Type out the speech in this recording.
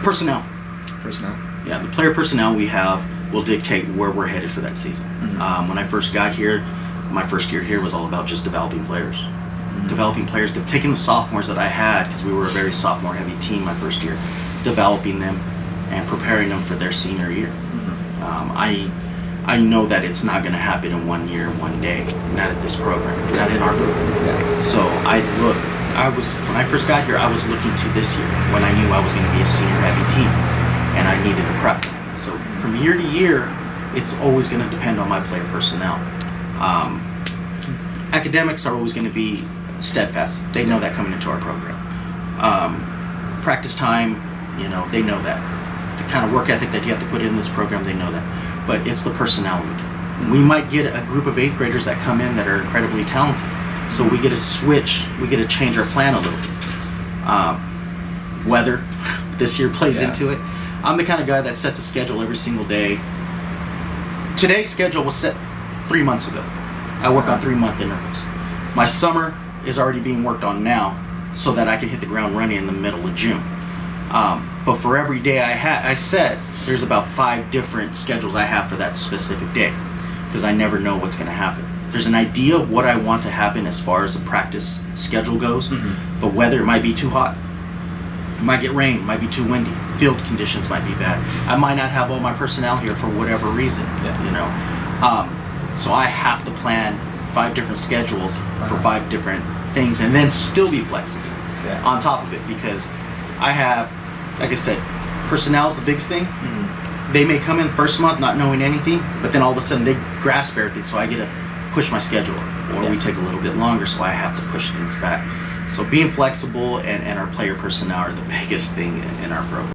Personnel. Yeah, the player personnel we have will dictate where we're headed for that season. When I first got here, my first year here was all about just developing players. Taking the sophomores that I had, because we were a very sophomore-heavy team my first year, developing them and preparing them for their senior year. I know that it's not going to happen in 1 year, 1 day. Not at this program, not in our program. Yeah. So when I first got here, I was looking to this year when I knew I was going to be a senior-heavy team, and I needed to prep. So from year to year, it's always going to depend on my player personnel. Academics are always going to be steadfast. They know that coming into our program. Practice time, they know that. The kind of work ethic that you have to put in this program, they know that. But it's the personnel. We might get a group of 8th graders that come in that are incredibly talented. So we get to switch, we get to change our plan a little bit. Weather this year plays into it. I'm the kind of guy that sets a schedule every single day. Today's schedule was set 3 months ago. I work on 3-month intervals. My summer is already being worked on now so that I can hit the ground running in the middle of June. But for every day I set, there's about 5 different schedules I have for that specific day because I never know what's going to happen. There's an idea of what I want to happen as far as the practice schedule goes, but weather might be too hot. It might get rain, might be too windy. Field conditions might be bad. I might not have all my personnel here for whatever reason, So I have to plan 5 different schedules for 5 different things and then still be flexible on top of it because I have, like I said, personnel is the biggest thing. They may come in first month not knowing anything, but then all of a sudden they grasp everything, so I get to push my schedule, or we take a little bit longer, so I have to push things back. So being flexible and our player personnel are the biggest thing in our program.